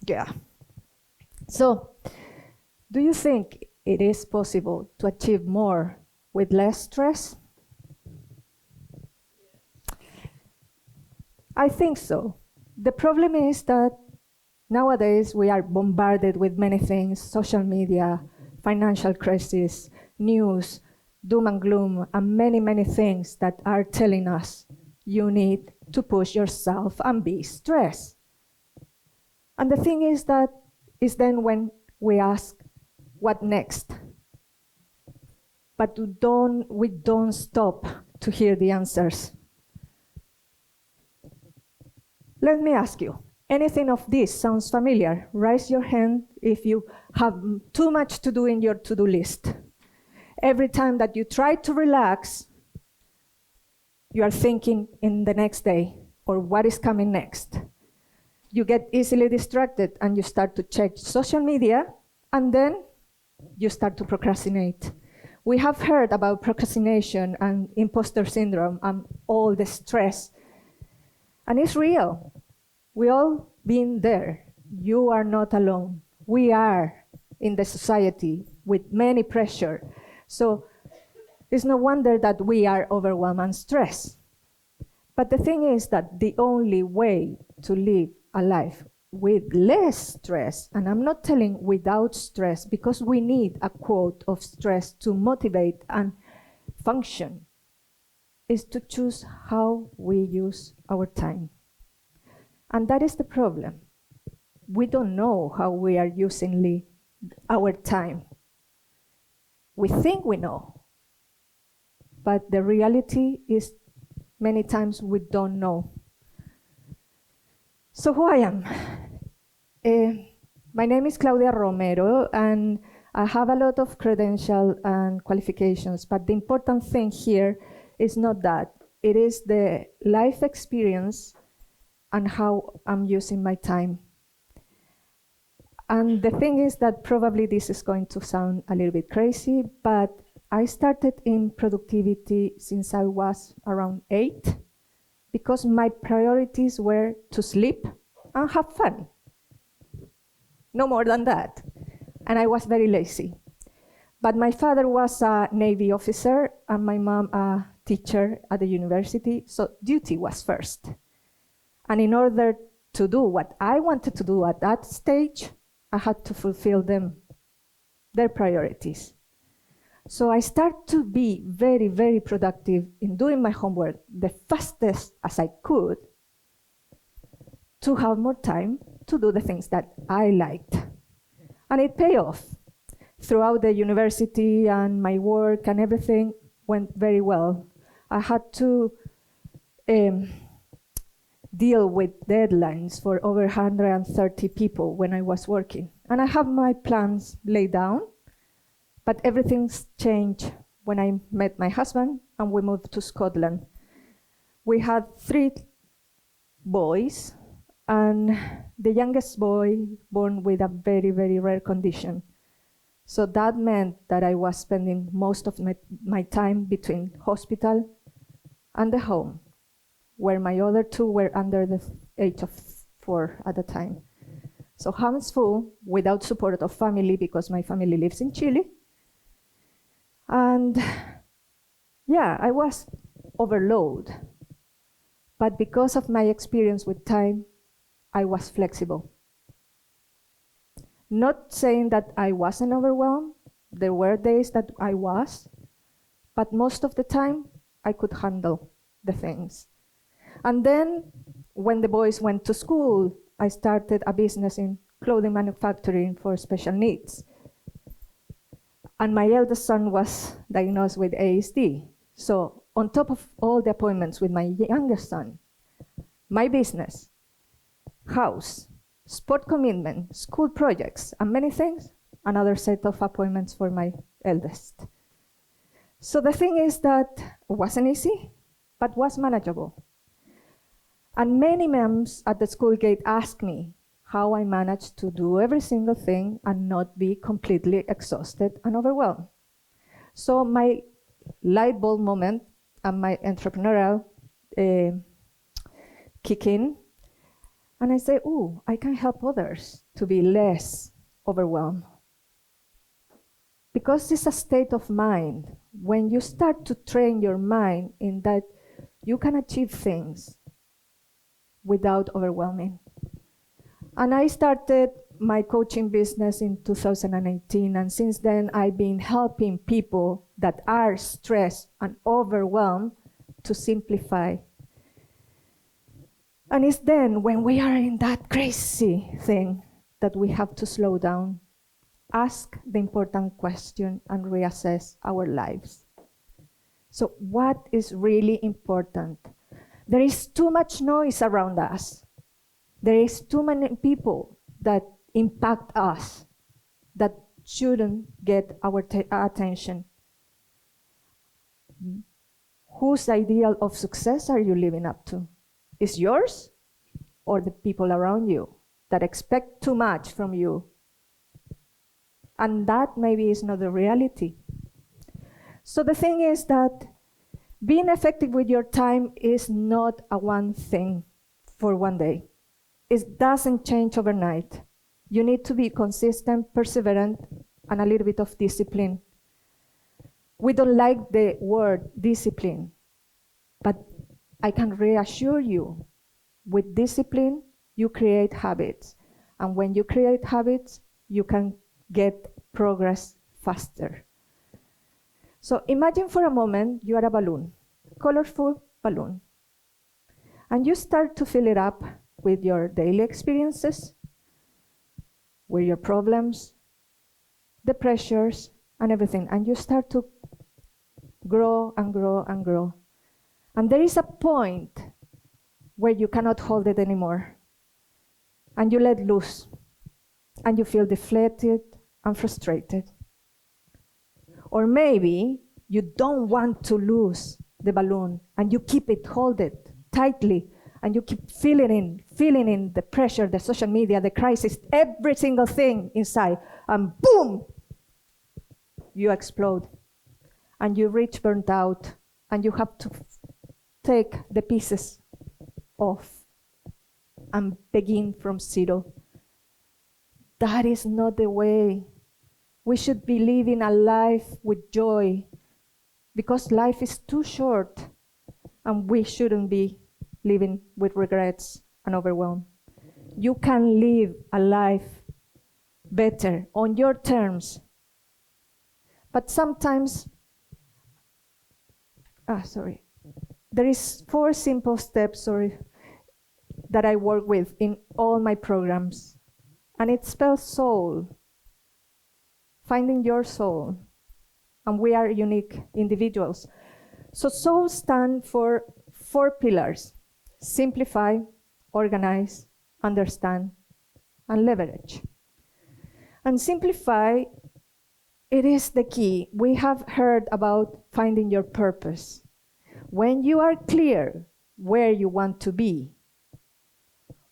Yeah. So, do you think it is possible to achieve more with less stress? I think so. The problem is that nowadays we are bombarded with many things: social media, financial crisis, news, doom and gloom, and many, many things that are telling us you need to push yourself and be stressed. And the thing is that is then when we ask, what next? But we don't stop to hear the answers. Let me ask you, anything of this sounds familiar? Raise your hand if you have too much to do in your to-do list. Every time that you try to relax, you are thinking in the next day or what is coming next. You get easily distracted and you start to check social media, and then you start to procrastinate. We have heard about procrastination and imposter syndrome and all the stress. And it's real. We all been there. You are not alone. We are in the society with many pressure. So it's no wonder that we are overwhelmed and stressed. But the thing is that the only way to live a life with less stress, and I'm not telling without stress, because we need a quote of stress to motivate and function, is to choose how we use our time. And that is the problem. We don't know how we are using our time. We think we know, but the reality is many times we don't know. So who I am? My name is Claudia Romero, and I have a lot of credentials and qualifications, but the important thing here is not that. It is the life experience and how I'm using my time. And the thing is that probably this is going to sound a little bit crazy, but I started in productivity since I was around 8, because my priorities were to sleep and have fun. No more than that. And I was very lazy. But my father was a Navy officer and my mom a teacher at the university, so duty was first. And in order to do what I wanted to do at that stage, I had to fulfill their priorities. So I started to be very, very productive in doing my homework the fastest as I could to have more time to do the things that I liked. And it paid off. Throughout the university and my work and everything went very well. I had to deal with deadlines for over 130 people when I was working. And I have my plans laid down. But everything's changed when I met my husband and we moved to Scotland. We had 3 boys, and the youngest boy born with a very, very rare condition. So that meant that I was spending most of my time between hospital and the home, where my other 2 were under the age of 4 at the time. So hands full, without support of family, because my family lives in Chile. And yeah, I was overloaded. But because of my experience with time, I was flexible. Not saying that I wasn't overwhelmed. There were days that I was, but most of the time I could handle the things. And then when the boys went to school, I started a business in clothing manufacturing for special needs. And my eldest son was diagnosed with ASD. So on top of all the appointments with my youngest son, my business, house, sport commitment, school projects, and many things, another set of appointments for my eldest. So the thing is that it wasn't easy, but was manageable. And many moms at the school gate asked me how I managed to do every single thing and not be completely exhausted and overwhelmed. So my light bulb moment and my entrepreneurial kick in And I say, ooh, I can help others to be less overwhelmed. Because it's a state of mind. When you start to train your mind in that you can achieve things without overwhelming. And I started my coaching business in 2018, and since then I've been helping people that are stressed and overwhelmed to simplify. And it's then when we are in that crazy thing that we have to slow down, ask the important question, and reassess our lives. So what is really important? There is too much noise around us. There is too many people that impact us that shouldn't get our attention. Whose ideal of success are you living up to? Is yours or the people around you that expect too much from you? And that maybe is not the reality. So the thing is that being effective with your time is not a one thing for one day. It doesn't change overnight. You need to be consistent, perseverant, and a little bit of discipline. We don't like the word discipline, but I can reassure you, with discipline, you create habits. And when you create habits, you can get progress faster. So imagine for a moment you are a balloon, colorful balloon. And you start to fill it up with your daily experiences, with your problems, the pressures, and everything. And you start to grow and grow and grow. And there is a point where you cannot hold it anymore. And you let loose. And you feel deflated and frustrated. Or maybe you don't want to lose the balloon and you keep it, hold it tightly, and you keep feeling in the pressure, the social media, the crisis, every single thing inside, and boom, you explode. And you reach burnt out, and you have to take the pieces off and begin from zero. That is not the way. We should be living a life with joy, because life is too short, and we shouldn't be living with regrets and overwhelm. You can live a life better on your terms. But sometimes, there is 4 simple steps, that I work with in all my programs. And it spells soul, finding your soul. And we are unique individuals. So soul stands for 4 pillars: simplify, organize, understand, and leverage. And simplify, it is the key. We have heard about finding your purpose. When you are clear where you want to be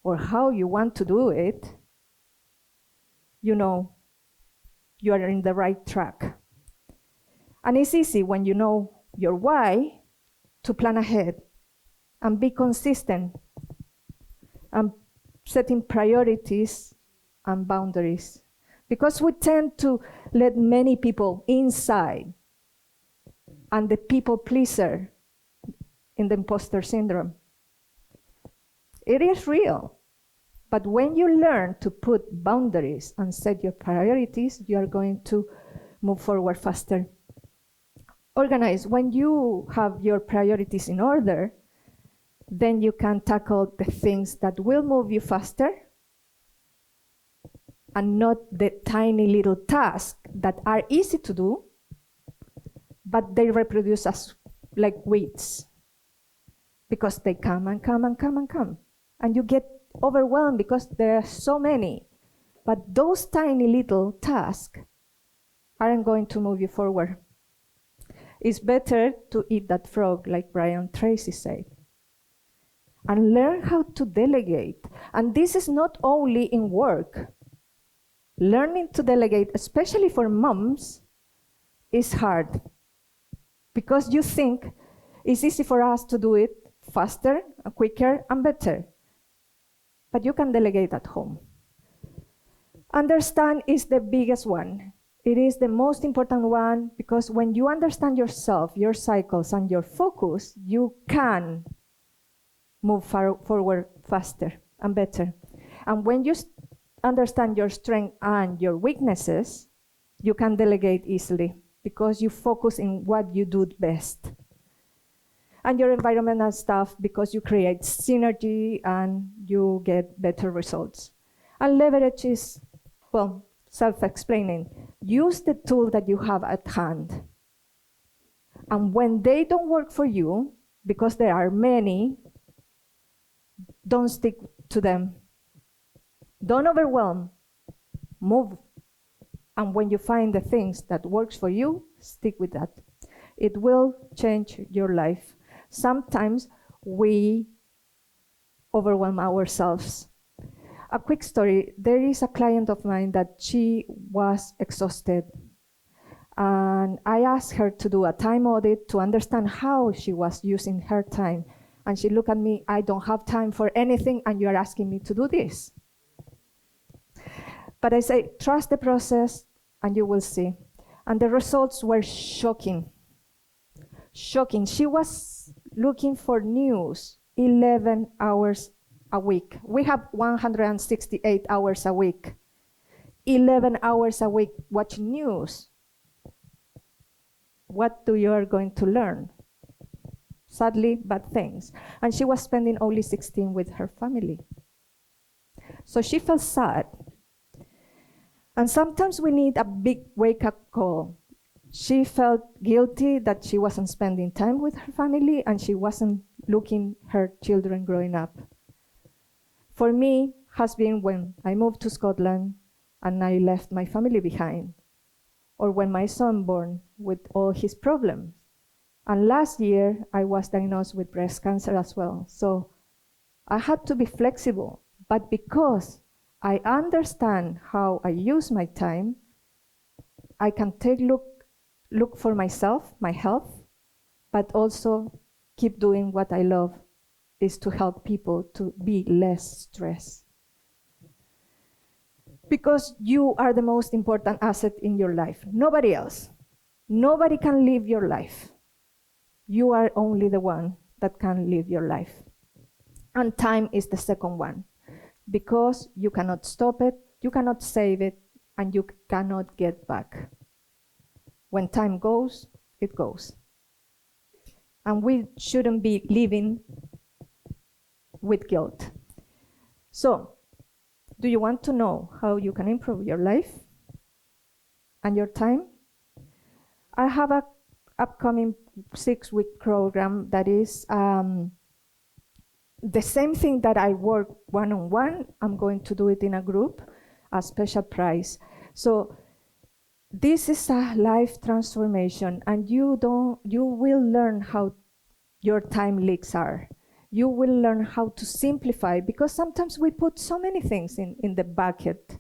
or how you want to do it, you know you are in the right track. And it's easy when you know your why to plan ahead and be consistent and setting priorities and boundaries. Because we tend to let many people inside, and the people pleaser in the imposter syndrome. It is real. But when you learn to put boundaries and set your priorities, you are going to move forward faster. Organize. When you have your priorities in order, then you can tackle the things that will move you faster, and not the tiny little tasks that are easy to do, but they reproduce as like weeds, because they come and come and come and come. And you get overwhelmed because there are so many. But those tiny little tasks aren't going to move you forward. It's better to eat that frog, like Brian Tracy said, and learn how to delegate. And this is not only in work. Learning to delegate, especially for moms, is hard, because you think it's easy for us to do it faster, quicker, and better. but you can delegate at home. Understand is the biggest one. It is the most important one because when you understand yourself, your cycles, and your focus, you can move forward faster and better. And when you understand your strength and your weaknesses, you can delegate easily because you focus in what you do best. And your environmental stuff because you create synergy and you get better results. And leverage is, well, self-explaining. Use the tool that you have at hand. And when they don't work for you, because there are many, don't stick to them. Don't overwhelm. Move. And when you find the things that works for you, stick with that. It will change your life. Sometimes we overwhelm ourselves. A quick story, there is a client of mine that she was exhausted. And I asked her to do a time audit to understand how she was using her time. And she looked at me, I don't have time for anything, and you are asking me to do this. But I say, trust the process, and you will see. And the results were shocking. Shocking. She was looking for news 11 hours a week. We have 168 hours a week. 11 hours a week watching news. What do you are going to learn? Sadly, bad things. And she was spending only 16 with her family. So she felt sad. And sometimes we need a big wake-up call. She felt guilty that she wasn't spending time with her family and she wasn't looking her children growing up. For me, has been when I moved to Scotland and I left my family behind, or when my son born with all his problems. And last year, I was diagnosed with breast cancer as well. So I had to be flexible, but because I understand how I use my time, I can look for myself, my health, but also keep doing what I love, is to help people to be less stressed. Because you are the most important asset in your life, nobody else. Nobody can live your life. You are only the one that can live your life. And time is the second one, because you cannot stop it, you cannot save it, and you cannot get back. When time goes, it goes. And we shouldn't be living with guilt. So, do you want to know how you can improve your life and your time? I have an upcoming 6-week program that is the same thing that I work one-on-one. I'm going to do it in a group, a special price. So this is a life transformation, and you will learn how your time leaks are. You will learn how to simplify, because sometimes we put so many things in the bucket.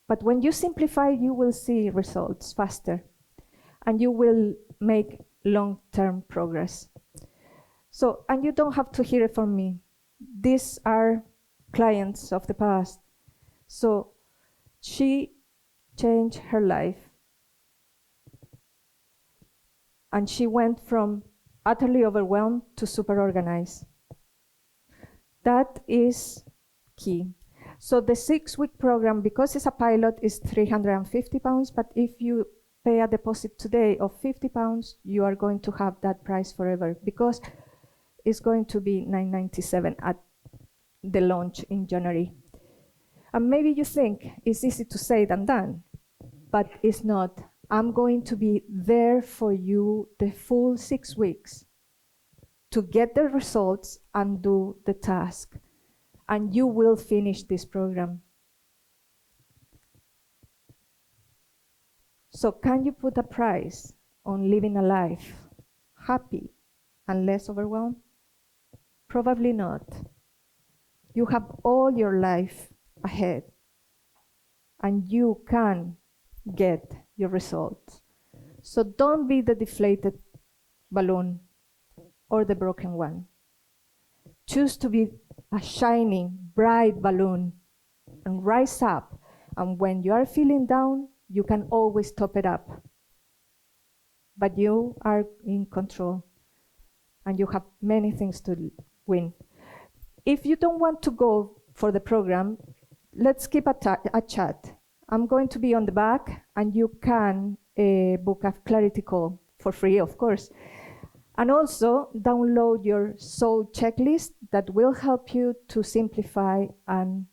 But when you simplify, you will see results faster, and you will make long-term progress. So, and you don't have to hear it from me. These are clients of the past. So she changed her life. And she went from utterly overwhelmed to super organized. That is key. So the 6-week program, because it's a pilot, is £350, but if you pay a deposit today of £50, you are going to have that price forever, because it's going to be $997 at the launch in January. And maybe you think it's easy to say than done, but it's not. I'm going to be there for you the full 6 weeks to get the results and do the task. And you will finish this program. So can you put a price on living a life happy and less overwhelmed? Probably not. You have all your life ahead, and you can get your results. So don't be the deflated balloon or the broken one. Choose to be a shining, bright balloon and rise up. And when you are feeling down, you can always top it up. But you are in control and you have many things to win. If you don't want to go for the program, let's keep a chat. I'm going to be on the back, and you can book a clarity call for free, of course. And also download your soul checklist that will help you to simplify and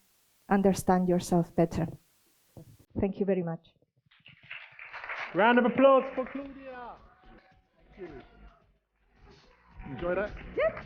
understand yourself better. Thank you very much. Round of applause for Claudia. Thank you. Enjoy that? Yeah.